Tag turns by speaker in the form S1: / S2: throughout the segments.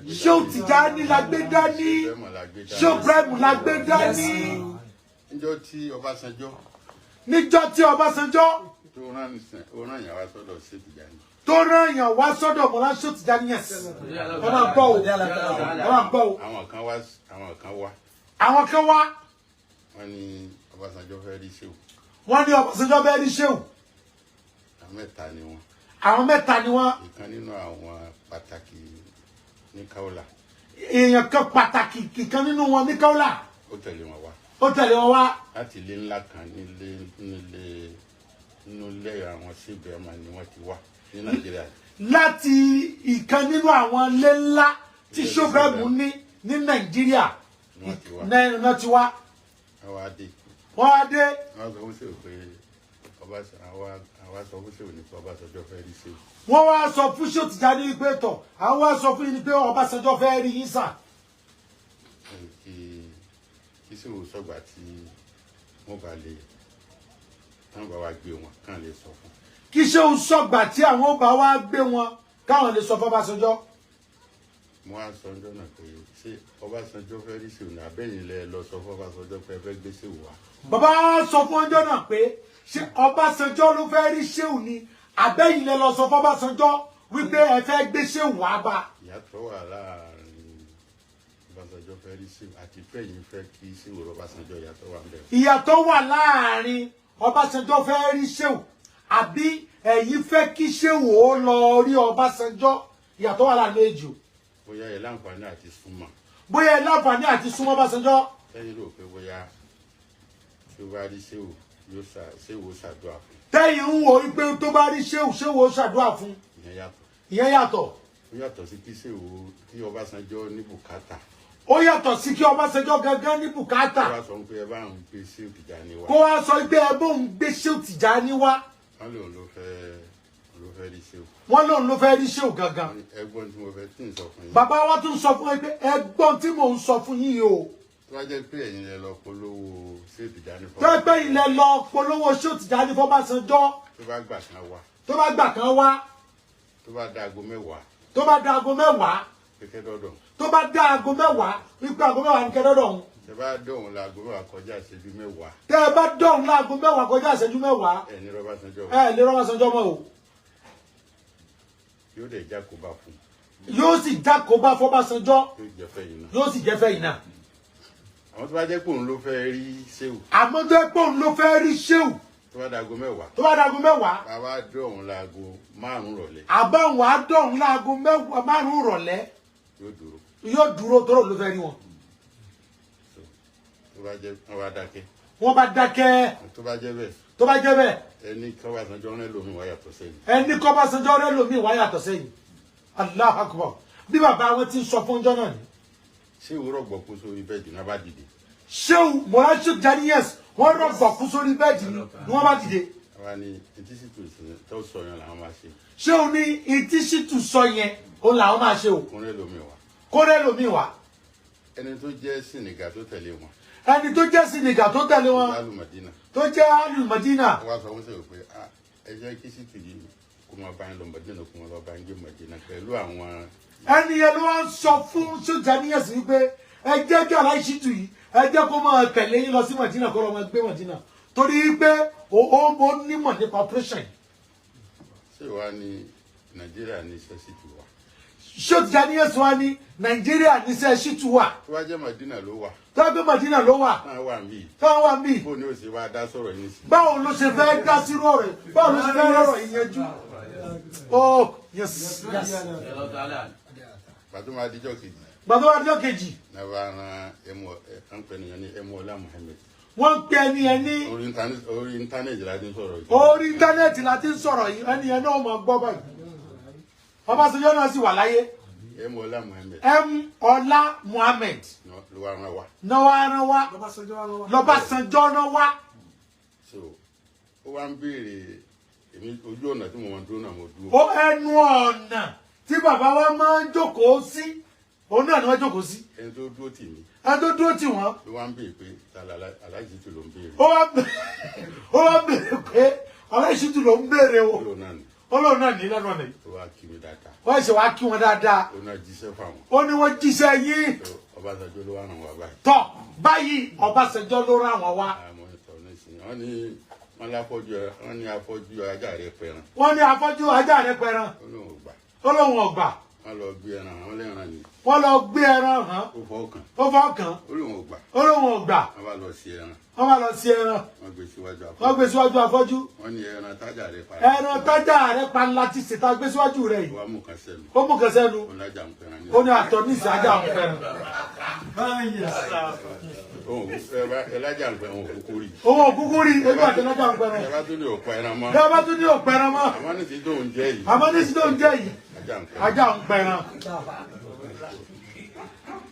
S1: Sheikh Tijani la gbé dání. Sheikh Ibrahim la gbé dání.
S2: Níjọ́ tí Obasanjo.
S1: Níjọ́ tí Obasanjo.
S2: Tó rán yàn wá sọ́dọ̀ Sheikh Tijani.
S1: Tó rán yàn wá sọ́dọ̀ Mọ́lá Sheikh Tijani yes. Ẹ máa gbọ́ o. Ẹ máa gbọ́ o.
S2: Àwọn kan wá.
S1: Àwọn kan wá.
S2: Wọ́n ní Obasanjo fẹ́ rí Sheikh.
S1: Wọ́n ní Obasanjo fẹ́ rí Sheikh.
S2: Àwọn mẹ́ta ni wọ́n.
S1: Àwọn mẹ́ta ni wọ́n.
S2: Ìkan nínú àwọn pàtàkì ní Kaula.
S1: Èèyàn kan pàtàkì ìkan nínú wọn ní Kaula.
S2: Ó tẹ̀lé wọn wá.
S1: Ó tẹ̀lé wọn wá.
S2: Láti ilé ńlá kan nínú ilé àwọn síbẹ̀ ọmọ ni wọ́n ti wá ní Nàìjíríà.
S1: Láti ìkan nínú àwọn ilé ńlá tí Sheikh Ibrahim ní Nàìjíríà. Náà ti wá.
S2: Wọ́n á dé.
S1: Wọ́n á dé.
S2: Wọ́n sọ fún Sheikh pé àwa sọ fún Sheikh nípa Obasanjo fẹ́ rí Sheikh.
S1: Wọ́n wá sọ fún Sheikh Tijani pé tọ̀ àwọn wá sọ fún yín pé Obasanjo fẹ́ rí yín sà.
S2: Kí sì wò sọ́gbà tí wọ́n bá lè táwọn bá wá gbé wọn kàn lè sọ fún.
S1: Kí ṣe ń sọgbà tí àwọn bá wá gbé wọn káwọn lè sọ fún Obasanjo.
S2: Mo wá sọ ọjọ́ náà pé ṣé Obasanjo fẹ́ rí Sheikh ní abẹ́yìn lẹ lọ sọ fún Obasanjo pé ẹ fẹ́ gbé Sheikh wá.
S1: Bàbá wa sọ fún ọjọ́ náà pé ṣé Obasanjo ló fẹ́ rí Sheikh ní abẹ́yìn lẹ lọ sọ fún Obasanjo wípé ẹ fẹ́ gbé Sheikh wá bá.
S2: Ìyàtọ̀ wà láàrin Obasanjo fẹ́ rí Sheikh àti fẹ́yìn fẹ́ kí Sheikh wò Obasanjo ìyàtọ̀ wà ńbẹ̀.
S1: Ìyàtọ̀ wà láàrin Obasanjo fẹ́ rí Sheikh àbí ẹ̀yin fẹ́ kí Sheikh ó lọ rí Obasanjo ìyàtọ̀ wà láàrin méjì.
S2: Bóyá ẹ láǹfààní àti súnmọ́.
S1: Bóyá ẹ láǹfààní àti súnmọ́ Obasanjo.
S2: Tẹ́yìn rò pé bóyá tó bá rí Sheikh yóò ṣàdúrà fún.
S1: Tẹ́yìn ń wò wípé tó bá rí Sheikh ó ṣàdúrà fún. Ìyẹn yàtọ̀.
S2: Ó yàtọ̀ sí kí Obasanjo ní bùkátà.
S1: Ó yàtọ̀ sí kí Obasanjo gangan ní bùkátà.
S2: Kó wá sọ pé ẹ bá ń gbé Sheikh Tijani wá.
S1: Kó wá sọ pé ẹ bó ń gbé Sheikh Tijani wá.
S2: Wọ́n lòun ló fẹ́ rí Sheikh.
S1: Wọ́n lòun ló fẹ́ rí Sheikh gangan.
S2: Ẹgbọ́n tí mo fẹ́ tí ń sọ fún yín.
S1: Bàbá wa tún sọ fún ẹ pé ẹgbọ́n tí mò ń sọ fún yín o.
S2: Tó bá jẹ́ pé ẹ̀yin lẹ lọ polówó Sheikh Tijani fún.
S1: Tó bá pẹ́ ilẹ̀ lọ polówó Sheikh Tijani fún Obasanjo.
S2: Tó bá gbà kan wá.
S1: Tó bá gbà kan wá.
S2: Tó bá dá aago mẹ́wàá.
S1: Tó bá dá aago mẹ́wàá.
S2: Kẹ́kẹ́ dọ́dọ̀.
S1: Tó bá dá aago mẹ́wàá wípé aago mẹ́wàá ní kẹ́ dọ́dọ̀ òun.
S2: Tẹ́ bá dọ̀hún láago mẹ́wàá kọjá ìṣẹ́jú mẹ́wàá.
S1: Tẹ́ ẹ bá dọ̀hún láago mẹ́wàá kọjá ìṣẹ́jú mẹ́wàá.
S2: Ẹ ní Obasanjo.
S1: Ẹ lè Obasanjo mọ́ o.
S2: Yóò dẹ̀ jákòbá fún.
S1: Yóò sì jákòbá fún Obasanjo.
S2: Yóò jẹ́ fẹ́ yìí náà.
S1: Yóò sì jẹ́ fẹ́ yìí náà.
S2: Àwọn tó bá jẹ́ pé òun ló fẹ́ rí Sheikh.
S1: Àmọ́ tó jẹ́ pé òun ló fẹ́ rí Sheikh.
S2: Tó bá dáago mẹ́wàá.
S1: Tó bá dáago mẹ́wàá.
S2: Bàbá dọ̀hún láago márùn-ún rọ̀lẹ́.
S1: Àbáwọn á dọ̀hún láago márùn-ún rọ̀lẹ́.
S2: Yóò dúró.
S1: Yóò dúró tó ló fẹ́ rí wọn.
S2: Tó bá jẹ́ wọ́n bá dákẹ́.
S1: Wọ́n bá dákẹ́.
S2: Tó bá jẹ́ bẹ́ẹ̀.
S1: Tó bá jẹ́ bẹ́ẹ̀.
S2: Ẹni kí Obasanjo rẹ́ lómi wá yàtọ̀ sẹ́yìn.
S1: Ẹni kí Obasanjo rẹ́ lómi wá yàtọ̀ sẹ́yìn. Allahu Akbar. Bí bàbá wọn ti sọ fún ọjọ́ náà ni.
S2: Ṣé ìwúrọ̀ gbọ̀kú sórí bẹ́ẹ̀dì náà bá dìde?
S1: Sheikh Mọ́lá Sheikh Tijani yes wọ́n rọ̀ gbọ̀kú sórí bẹ́ẹ̀dì ni wọ́n bá dìde.
S2: Àwa ni etí sì tó sọ yẹn làwọn máa ṣe.
S1: Sheikh ní etí sì tù sọ yẹn òun làwọn máa ṣe o.
S2: Kúnlẹ̀ lómi wá.
S1: Kórè lómi wá.
S2: Ẹni tó jẹ́ Sìnìgà tó tẹ̀lé wọn.
S1: Ẹni tó jẹ́ Sìnìgà tó tẹ̀lé wọn. Tó jẹ́ Alùmọ̀dínà.
S2: Wọ́n sọ fún Sheikh pé ẹ jẹ́ kí sì tìyí kó máa bá yín lọ Mọ̀dínà kó máa lọ bá yín gbé Mọ̀dínà pẹ̀lú àwọn.
S1: Ẹni yẹn ló wá ń sọ fún Sheikh Tijani yes wípé ẹ jẹ́ kí aláìsítù yìí ẹ jẹ́ kó máa tẹ̀lé yín lọ sí Mọ̀dínà kó lọ máa gbé Mọ̀dínà torí pé ó nímọ̀ nípa operation yìí.
S2: Ṣé wàá ní Nàìjíríà ní iṣẹ́ sì tù wá?
S1: Sheikh Tijani yes wá ní Nàìjíríà ní iṣẹ́ sì tù wá.
S2: Tó bá jẹ́ Mọ̀dínà ló wà.
S1: Tó bá jẹ́ Mọ̀dínà ló wà.
S2: Táwọn wà ń bì.
S1: Táwọn wà ń bì.
S2: Bó ni ó ṣe wá dá sọ̀rọ̀ yín sí?
S1: Báwo ló ṣe fẹ́ dá sírú ọ̀rẹ́? Báwo ló ṣe fẹ́ rọ̀rọ̀ ìyẹnjú? Oh yes yes.
S2: Gbàtó máa díjọ́ kejì.
S1: Gbàtó máa díjọ́ kejì.
S2: Náà bá ran ẹ̀mọ́ nìyẹn ní Ẹmọ́lá Muhammed.
S1: Wọ́n ń pè ẹni ẹni.
S2: Orí íńtánẹ́ẹ̀tì la ti ń sọ̀rọ̀ yìí.
S1: Orí íńtánẹ́ẹ̀tì la ti ń sọ̀rọ̀ yìí ẹni yẹn náà máa gbọ́ báyìí. Ọbasanjọ́ náà sì wà láyé.
S2: Ẹmọ́lá Muhammed.
S1: Ọlá Muhammed.
S2: Ló wá rán wa.
S1: Náà rán wa. Lọ́básanjọ́ náà wá.
S2: So ó wá ń béèrè èmi ojú ọ̀nà tí mo máa dúró náà mo dúró.
S1: Ó ẹnu ọ̀nà tí bàbá wa máa ń jókòó sí òun náà ni wọ́n jókòó sí.
S2: Ẹni tó dúró tì mí.
S1: Ẹni tó dúró tì wọ́n.
S2: Ló wá ń béèrè pé aláìsítù ló ń béèrè.
S1: Ó wá béèrè pé aláìsítù ló ń béèrè o. Ọlọ́run náà ní lẹ́nu ọ̀nà yìí.
S2: Ó wá kí mi dáadáa.
S1: Wọ́n ṣe wá kí wọn dáadáa.
S2: Ó náà jíṣẹ́ fáwọn.
S1: Ó ní wọ́n jíṣẹ́ yín.
S2: Ọbasanjo ló wà ràn wá báyìí.
S1: Tọ́ báyìí Ọbásanjọ́ ló rán wọn wá.
S2: Àmọ́ ìtọ́ nísìnyí wọ́n ní afọ́jú ajá rẹ̀ pẹran.
S1: Wọ́n ní afọ́jú ajá rẹ̀ pẹran. Ọlọ́run ọgbà.
S2: Wọ́n lọ gbé ẹran àwọn lẹ́ran ni.
S1: Wọ́n lọ gbé ẹran hàn.
S2: Ó fọ́ kàn.
S1: Ọlọ́run ọgbà.
S2: Wọ́n bá lọ sí ẹran. Wọ́n gbé síwájú afọ́jú. Wọ́n ní ẹran tájà rẹ̀ pa.
S1: Ẹran tájà rẹ̀ pa láti ṣètà gbé síwájú rẹ̀ yìí.
S2: Ó mú kan sẹ́nu.
S1: Ó
S2: lájà ń pẹran ní.
S1: Ó ní àtọ̀ ní ìsìn ajá ń pẹran.
S2: Ẹlájà ń pẹran òkúkú rí.
S1: Owó òkúkú rí ẹgbẹ́ àti ẹlájà ń pẹran.
S2: Ẹ bá tún ní òpá ẹran mọ́.
S1: Ẹ bá tún ní òpá ẹran mọ́.
S2: Àmọ́ ní ti tó ń jẹ́ yìí.
S1: Ajá ń pẹran.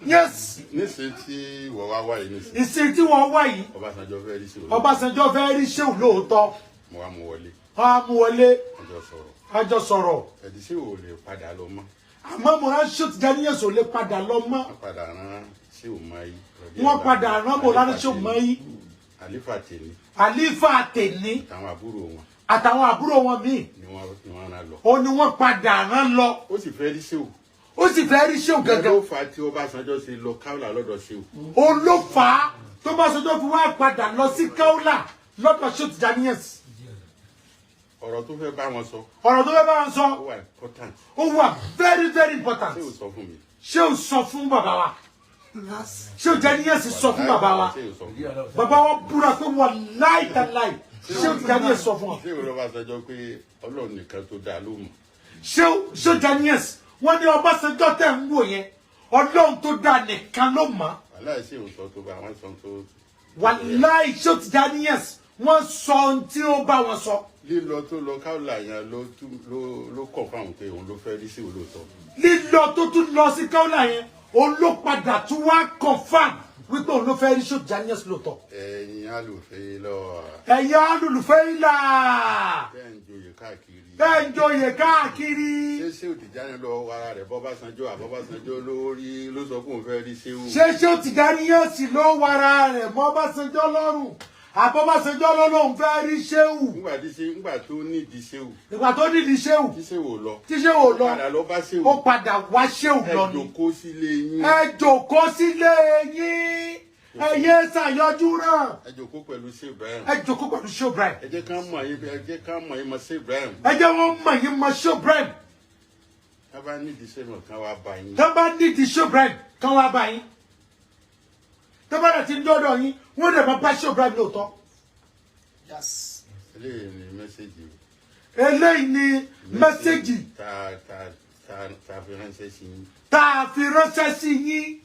S1: Yes.
S2: Nísìnyí tí wọ́n wá wáyé nísìnyí.
S1: Ìsìn tí wọ́n wá yìí. Ọbásanjọ́ fẹ́ rí ṣéwù lóòótọ́.
S2: Mo wá mú wọlé.
S1: Wọ́n á mú wọlé.
S2: A jọ sọ̀rọ̀.
S1: Ẹ̀dí
S2: sí ò lè padà lọ mọ́.
S1: Àmọ́ mo rán ṣó Tijani ò lè padà lọ mọ́.
S2: Wọ́n padà rán ṣé ò máa yí.
S1: Wọ́n padà rán mo rán ṣé ò máa yí. Àlífà tèní. Àtàwọn àbúrò wọn míì.
S2: Ni wọ́n rán lọ.
S1: Ó ní wọ́n padà rán lọ.
S2: Ó sì fẹ́ rí ṣéwù.
S1: Ó sì fẹ́ rí ṣéwù gangan.
S2: Ló fà á tí Ọbásanjọ́ ṣe lọ Kaula lọ́dọ̀ ṣéwù.
S1: Ó ló fà á tó Ọbásanjọ́ fi wá padà lọ sí Kaula lọ́dọ̀ ṣéwù Tijani.
S2: Ọ̀rọ̀ tó fẹ́ bá wọn sọ.
S1: Ó
S2: wà important.
S1: Ó wà very important.
S2: Ṣéwù sọ fún mi.
S1: Ṣéwù sọ fún bàbá wa. Ṣéwù Tijani sọ fún bàbá wa. Bàbá wa búra pé wọ́n láì. Ṣéwù Tijani sọ fún wa.
S2: Ṣéwù Ọbásanjọ́ pé Ọlọ́run nìkan tó dáa ló mọ̀.
S1: Ṣéwù Tijani wọ́n ní Ọbásanjọ́ tẹ̀ ń wò yẹn Ọlọ́run tó dáa nìkan ló mọ̀.
S2: Wàláì Ṣéwù sọ tó bá wọn sọ tó.
S1: Wàláì Ṣéwù Tijani wọ́n sọ ohun tí ó bá wọn sọ.
S2: Lílọ tó lọ Kaula yẹn ló kọ̀ fáwọn pé òun ló fẹ́ rí sí olóòótọ́.
S1: Lílọ tó tún lọ sí Kaula yẹn òun ló padà tún wá confam wípé òun ló fẹ́ rí Ṣéwù Tijani lóòótọ́.
S2: Ẹ̀yin alùfẹ́ lọ.
S1: Ẹ̀yin alùfẹ́ ilà. Bẹ́ẹ̀ ń joyè káàkiri.
S2: Ṣé Ṣéwù Tijani lọ wàrà rẹ̀ bọ́básanjọ́ àbọ́básanjọ́ ló sọ fún òun fẹ́ rí Ṣéwù.
S1: Ṣé Ṣéwù Tijani ló wàrà rẹ̀ mọ́básanjọ́ lọ́rùn àbọ́básanjọ́ lọ́lọ́run fẹ́ rí Ṣéwù.
S2: Nígbà tó nídìí Ṣéwù.
S1: Ìgbà tó nídìí Ṣéwù.
S2: Tí Ṣéwù lọ.
S1: Padà
S2: lọ bá Ṣéwù.
S1: Ó padà wá Ṣéwù lọ ni. Ẹ jókòó sílé yín. Ẹ yé ṣàyọjú náà.
S2: Ẹ jókòó pẹ̀lú Sheikh Ibrahim.
S1: Ẹ jókòó pẹ̀lú Sheikh Ibrahim.
S2: Ẹ jẹ́ ká mọ̀ yín mọ̀ Sheikh Ibrahim.
S1: Ẹ jẹ́ wọ́n mọ̀ yín mọ̀ Sheikh Ibrahim.
S2: Tá bá nídìí Sheikh kan wá bá yín.
S1: Tá bá nídìí Sheikh Ibrahim kan wá bá yín. Tá bá dẹ̀ ti ń dọ́dọ̀ yín wọ́n dẹ̀ máa bá Sheikh Ibrahim lóòótọ́. Yes.
S2: Eléyìí ni mẹ́sẹ̀gì.
S1: Eléyìí ni mẹ́sẹ̀gì.
S2: Tá a fi ránṣẹ́ sí yín.
S1: Tá a fi ránṣẹ́ sí yín.